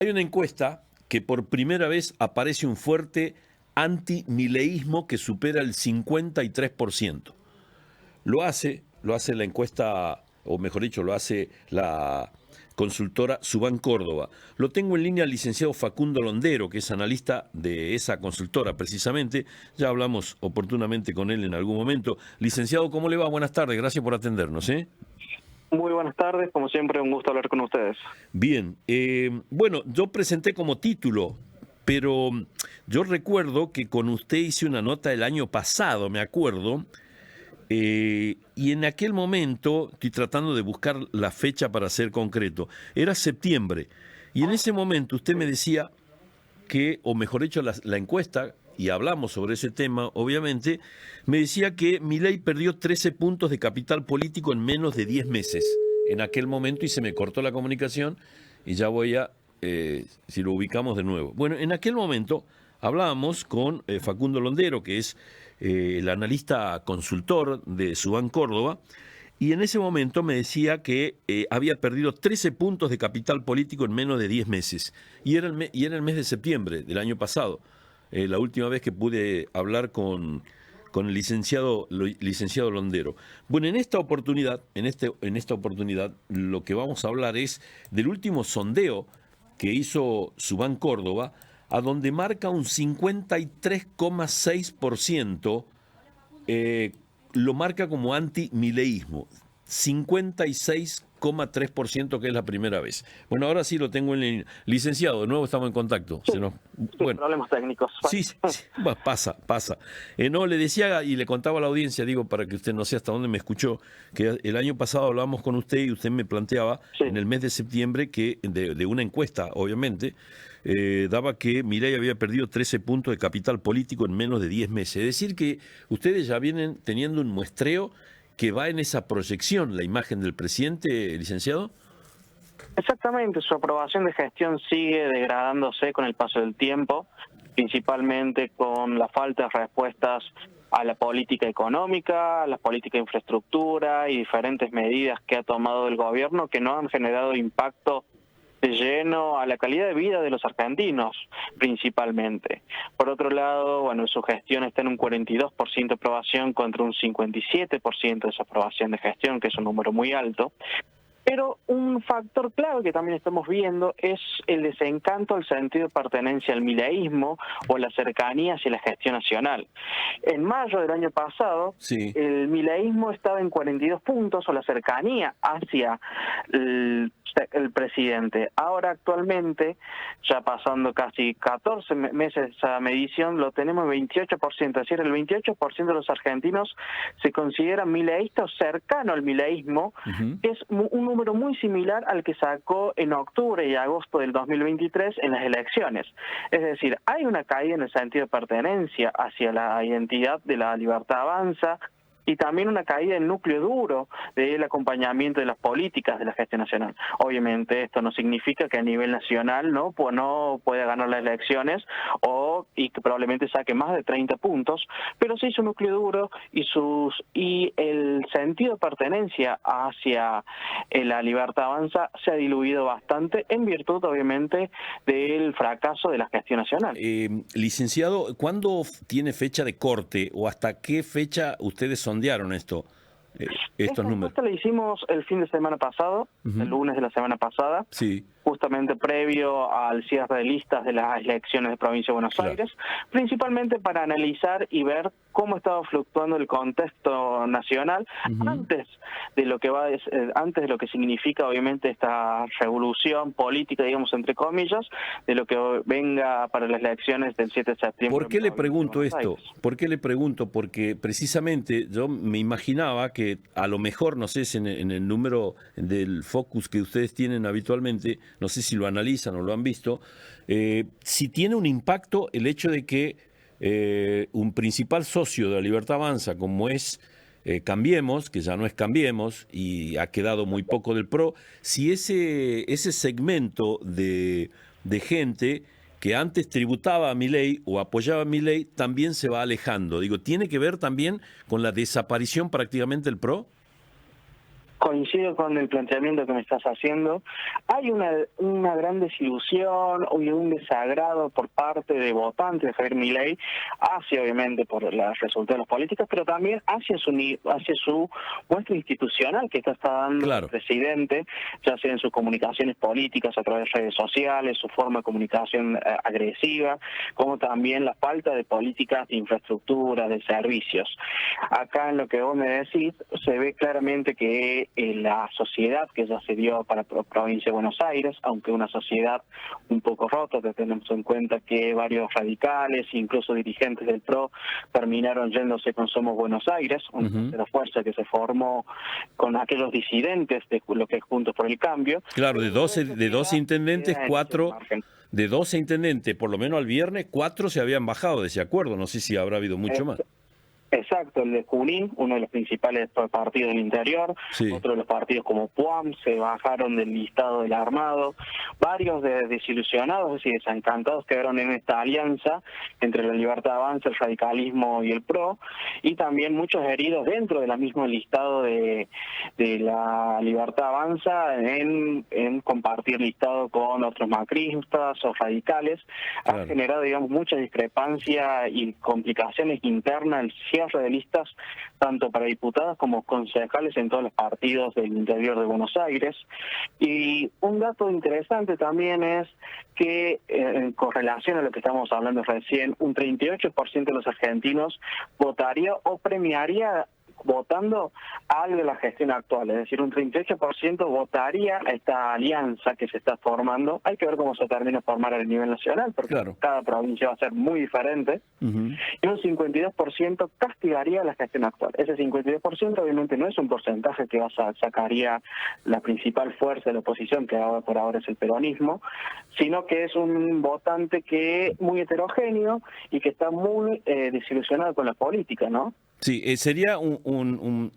Hay una encuesta que por primera vez aparece un fuerte antimileísmo que supera el 53%. Lo hace la encuesta, o mejor dicho, lo hace la consultora Subán Córdoba. Lo tengo en línea al licenciado Facundo Londero, que es analista de esa consultora precisamente. Ya hablamos oportunamente con él en algún momento. Licenciado, ¿cómo le va? Buenas tardes, gracias por atendernos. Muy buenas tardes, como siempre un gusto hablar con ustedes. Bien, bueno, yo presenté como título, pero yo recuerdo que con usted hice una nota el año pasado, me acuerdo, y en aquel momento, estoy tratando de buscar la fecha para ser concreto, era septiembre, y en ese momento usted me decía que, o mejor dicho, la encuesta, y hablamos sobre ese tema, obviamente, me decía que Milei perdió 13 puntos de capital político en menos de 10 meses en aquel momento y se me cortó la comunicación y ya voy a, si lo ubicamos de nuevo. Bueno, en aquel momento hablábamos con Facundo Londero, que es el analista consultor de Subán Córdoba, y en ese momento me decía que había perdido 13 puntos de capital político en menos de 10 meses. Y era el mes de septiembre del año pasado, la última vez que pude hablar con el licenciado Londero. Bueno, en esta oportunidad, lo que vamos a hablar es del último sondeo que hizo Subán Córdoba, a donde marca un 53,6%, lo marca como antimileísmo, 56,3%, que es la primera vez. Bueno, ahora sí lo tengo en línea. Licenciado, de nuevo estamos en contacto. Sí, Bueno, problemas técnicos. sí, pasa. No, le decía y le contaba a la audiencia, digo, para que usted no sé hasta dónde me escuchó, que el año pasado hablábamos con usted y usted me planteaba Sí. en el mes de septiembre que, de una encuesta, obviamente, daba que Milei había perdido 13 puntos de capital político en menos de 10 meses. Es decir, que ustedes ya vienen teniendo un muestreo que va en esa proyección, la imagen del presidente, licenciado. Exactamente, su aprobación de gestión sigue degradándose con el paso del tiempo, principalmente con la falta de respuestas a la política económica, a la política de infraestructura y diferentes medidas que ha tomado el gobierno que no han generado impacto de lleno a la calidad de vida de los argentinos, principalmente. Por otro lado, bueno, su gestión está en un 42% de aprobación contra un 57% de desaprobación de gestión, que es un número muy alto. Pero un factor clave que también estamos viendo es el desencanto al sentido de pertenencia al mileísmo o la cercanía hacia la gestión nacional. En mayo del año pasado, Sí. el mileísmo estaba en 42 puntos o la cercanía hacia el presidente. Ahora actualmente, ya pasando casi 14 meses esa medición, lo tenemos en 28%, es decir, el 28% de los argentinos se consideran mileístas o cercano al mileísmo, que es un número muy similar al que sacó en octubre y agosto del 2023 en las elecciones. Es decir, hay una caída en el sentido de pertenencia hacia la identidad de la Libertad Avanza, y también una caída del núcleo duro del acompañamiento de las políticas de la gestión nacional. Obviamente esto no significa que a nivel nacional no pueda ganar las elecciones y que probablemente saque más de 30 puntos, pero sí su núcleo duro y el sentido de pertenencia hacia la Libertad Avanza se ha diluido bastante en virtud obviamente del fracaso de la gestión nacional. Licenciado, ¿cuándo tiene fecha de corte o hasta qué fecha ustedes sondearon estos Esta números? encuesta la hicimos el fin de semana pasado, el lunes de la semana pasada, Sí. justamente previo al cierre de listas de las elecciones de Provincia de Buenos Aires, principalmente para analizar y ver cómo estaba fluctuando el contexto nacional antes de lo que significa obviamente esta revolución política, digamos entre comillas, de lo que venga para las elecciones del 7 de septiembre. ¿Por qué le pregunto esto? ¿Por qué le pregunto? Porque precisamente yo me imaginaba que a lo mejor, no sé si en el número del focus que ustedes tienen habitualmente, no sé si lo analizan o lo han visto, si tiene un impacto el hecho de que un principal socio de la Libertad Avanza, como es Cambiemos, que ya no es Cambiemos y ha quedado muy poco del PRO, si ese segmento de gente que antes tributaba a Milei o apoyaba a Milei también se va alejando. Digo, ¿tiene que ver también con la desaparición prácticamente del PRO? Coincido con el planteamiento que me estás haciendo. Hay una gran desilusión y un desagrado por parte de votantes de Javier Milei hacia, obviamente, por los resultados políticos, pero también hacia su muestra institucional que está dando Claro. el presidente, ya sea en sus comunicaciones políticas a través de redes sociales, su forma de comunicación agresiva, como también la falta de políticas de infraestructura, de servicios. Acá en lo que vos me decís, se ve claramente que la sociedad que ya se dio para la provincia de Buenos Aires, aunque una sociedad un poco rota, que tenemos en cuenta que varios radicales, incluso dirigentes del PRO, terminaron yéndose con Somos Buenos Aires, una tercera fuerza que se formó con aquellos disidentes de lo que es Juntos por el Cambio. Claro, de 12 intendentes, 4, de 12 intendentes, por lo menos al viernes, 4 se habían bajado de ese acuerdo, no sé si habrá habido mucho más. Exacto, el de Junín, uno de los principales partidos del interior, Sí. otro de los partidos como PUAM se bajaron del listado del armado, varios desilusionados, es decir, desencantados quedaron en esta alianza entre la Libertad Avanza, el radicalismo y el PRO, y también muchos heridos dentro del mismo listado de la Libertad Avanza en compartir listado con otros macristas o radicales. Claro. Ha generado, digamos, mucha discrepancia y complicaciones internas el cierre de listas tanto para diputados como concejales en todos los partidos del interior de Buenos Aires. Y un dato interesante también es que en correlación a lo que estamos hablando recién, un 38% de los argentinos votaría o premiaría votando algo de la gestión actual, es decir, un 38% votaría a esta alianza que se está formando. Hay que ver cómo se termina de formar a nivel nacional, porque Claro. cada provincia va a ser muy diferente. Y un 52% castigaría la gestión actual. Ese 52% obviamente no es un porcentaje que sacaría la principal fuerza de la oposición, que ahora por ahora es el peronismo, sino que es un votante que es muy heterogéneo y que está muy desilusionado con la política, ¿no? Sí, sería un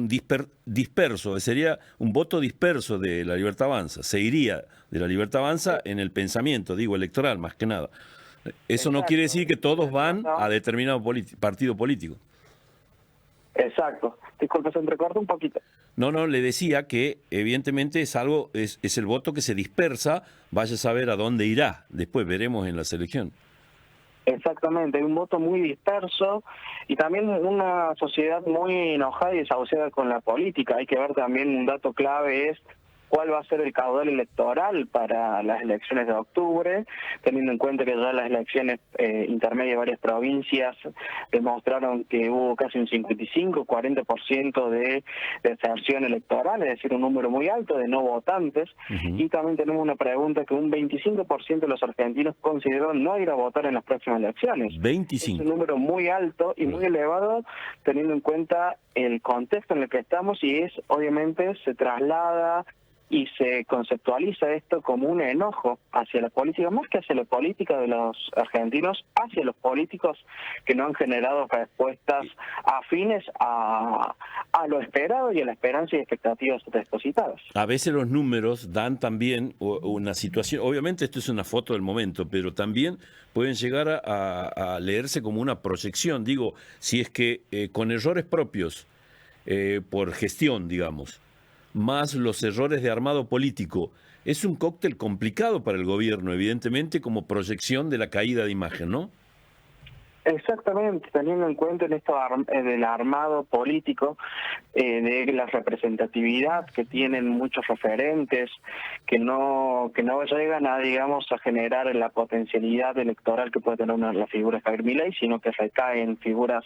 disperso, sería un voto disperso de la Libertad Avanza, se iría de la Libertad Avanza en el pensamiento, digo, electoral más que nada. Eso no quiere decir que todos van a determinado partido político. Exacto. Disculpe, se entrecorta un poquito. No, le decía que evidentemente es el voto que se dispersa, vaya a saber a dónde irá, después veremos en la selección. Exactamente, hay un voto muy disperso y también una sociedad muy enojada y desahuciada con la política. Hay que ver también un dato clave es cuál va a ser el caudal electoral para las elecciones de octubre, teniendo en cuenta que ya las elecciones intermedias de varias provincias demostraron que hubo casi un 55-40% de deserción electoral, es decir, un número muy alto de no votantes. Y también tenemos una pregunta que un 25% de los argentinos consideró no ir a votar en las próximas elecciones. 25. Es un número muy alto y muy elevado, teniendo en cuenta el contexto en el que estamos, y es, obviamente, se traslada y se conceptualiza esto como un enojo hacia la política, más que hacia la política de los argentinos, hacia los políticos que no han generado respuestas afines a lo esperado y a la esperanza y expectativas depositadas. A veces los números dan también una situación, obviamente esto es una foto del momento, pero también pueden llegar a leerse como una proyección, digo, si es que con errores propios, por gestión, digamos, más los errores de armado político, es un cóctel complicado para el gobierno, evidentemente, como proyección de la caída de imagen, ¿no? Exactamente, teniendo en cuenta en esto del armado político, de la representatividad que tienen muchos referentes que no llegan a, digamos, a generar la potencialidad electoral que puede tener la figura de Javier Milei, sino que recaen figuras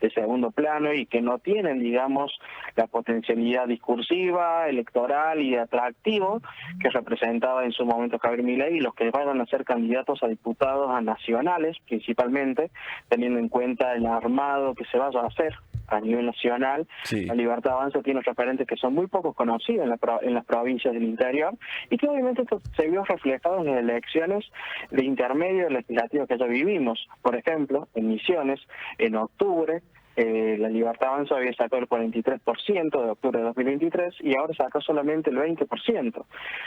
de segundo plano y que no tienen, digamos, la potencialidad discursiva, electoral y de atractivo que representaba en su momento Javier Milei, y los que vayan a ser candidatos a diputados a nacionales principalmente, teniendo en cuenta el armado que se vaya a hacer a nivel nacional. Sí. La Libertad Avanza tiene referentes que son muy poco conocidos en las provincias del interior, y que obviamente esto se vio reflejado en las elecciones de intermedio legislativo que ya vivimos. Por ejemplo, en Misiones, en octubre, La Libertad Avanza había sacado el 43% de octubre de 2023 y ahora sacó solamente el 20%.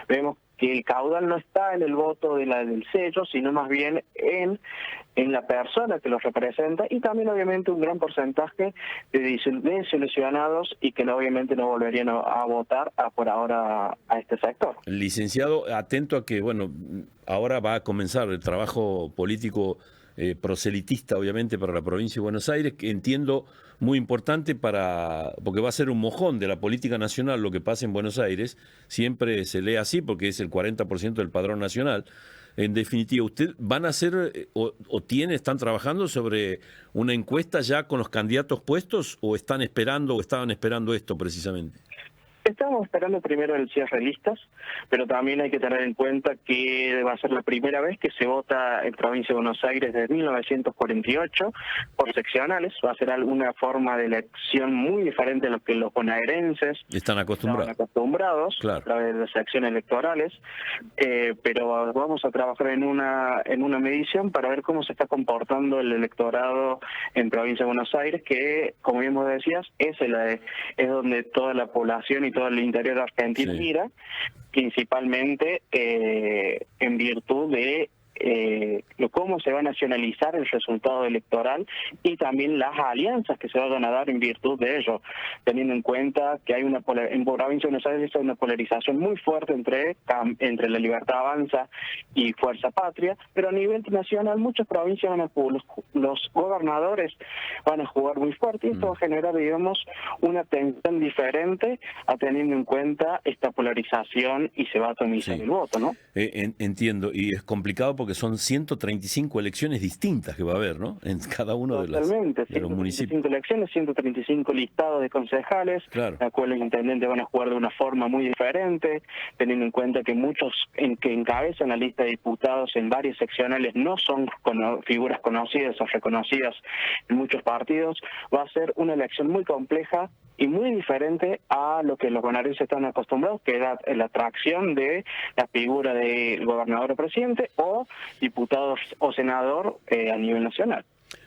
Vemos que el caudal no está en el voto del sello, sino más bien en la persona que los representa, y también obviamente un gran porcentaje de desilusionados y que obviamente no volverían a votar por ahora a este sector. Licenciado, atento a que, bueno, ahora va a comenzar el trabajo político proselitista, obviamente, para la provincia de Buenos Aires, que entiendo muy importante porque va a ser un mojón de la política nacional lo que pasa en Buenos Aires. Siempre se lee así porque es el 40% del padrón nacional. En definitiva, ¿usted van a hacer están trabajando sobre una encuesta ya con los candidatos puestos o estaban esperando esto precisamente? Estamos esperando primero el cierre de listas, pero también hay que tener en cuenta que va a ser la primera vez que se vota en Provincia de Buenos Aires desde 1948 por seccionales. Va a ser alguna forma de elección muy diferente a lo que los bonaerenses están acostumbrados, claro, a través de secciones electorales, pero vamos a trabajar en una medición para ver cómo se está comportando el electorado en Provincia de Buenos Aires, que, como bien vos decías, es donde toda la población y todo el interior argentino mira, principalmente en virtud de cómo se va a nacionalizar el resultado electoral y también las alianzas que se vayan a dar en virtud de ello, teniendo en cuenta que hay en Provincia de Buenos Aires hay una polarización muy fuerte entre la Libertad Avanza y Fuerza Patria, pero a nivel nacional muchas provincias los gobernadores van a jugar muy fuerte y esto va a generar, digamos, una tensión diferente teniendo en cuenta esta polarización y se va a atomizar el voto, ¿no? Entiendo, y es complicado porque son 135 elecciones distintas que va a haber, ¿no? En cada uno de los municipios. 135 elecciones, 135 listados de concejales, claro, las cuales los intendentes van a jugar de una forma muy diferente, teniendo en cuenta que muchos que encabezan la lista de diputados en varias seccionales no son figuras conocidas o reconocidas en muchos partidos. Va a ser una elección muy compleja y muy diferente a lo que los bonaerenses están acostumbrados, que era la atracción de la figura del gobernador o presidente o diputado o senador a nivel nacional.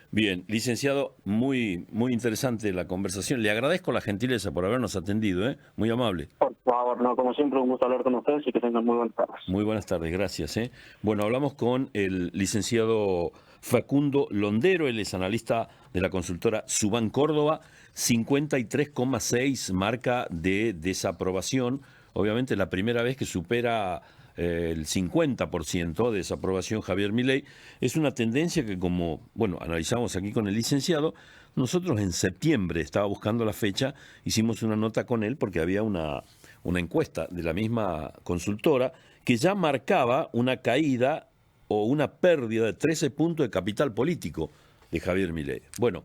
Bien, licenciado, muy interesante la conversación. Le agradezco la gentileza por habernos atendido, muy amable. Por favor, no, como siempre, un gusto hablar con ustedes y que tengan muy buenas tardes. Muy buenas tardes, gracias. Bueno, hablamos con el licenciado Facundo Londero, él es analista de la consultora Subán Córdoba, 53,6 marca de desaprobación, obviamente la primera vez que supera el 50% de desaprobación Javier Milei. Es una tendencia que, como analizamos aquí con el licenciado, nosotros en septiembre, estaba buscando la fecha, hicimos una nota con él porque había una encuesta de la misma consultora que ya marcaba una caída o una pérdida de 13 puntos de capital político de Javier Milei. Bueno,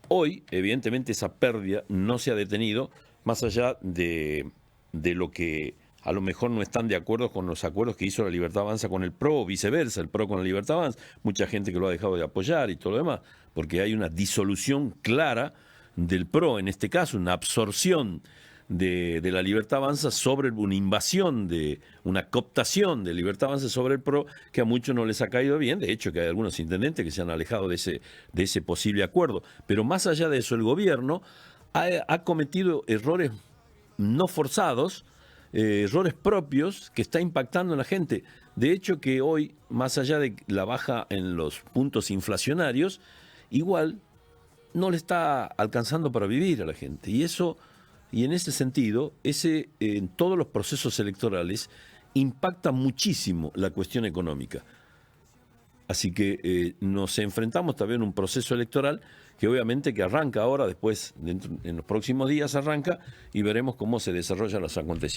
hoy, evidentemente, esa pérdida no se ha detenido, más allá de lo que a lo mejor no están de acuerdo con los acuerdos que hizo la Libertad Avanza con el PRO, o viceversa, el PRO con la Libertad Avanza, mucha gente que lo ha dejado de apoyar y todo lo demás, porque hay una disolución clara del PRO, en este caso, una absorción de la Libertad Avanza sobre una invasión, una cooptación de Libertad Avanza sobre el PRO, que a muchos no les ha caído bien. De hecho, que hay algunos intendentes que se han alejado de ese posible acuerdo. Pero más allá de eso, el gobierno ha cometido errores no forzados, errores propios que está impactando en la gente. De hecho, que hoy, más allá de la baja en los puntos inflacionarios, igual no le está alcanzando para vivir a la gente. Y en ese sentido, en todos los procesos electorales impacta muchísimo la cuestión económica. Así que nos enfrentamos también a un proceso electoral que obviamente que arranca ahora, después, en los próximos días arranca, y veremos cómo se desarrollan los acontecimientos.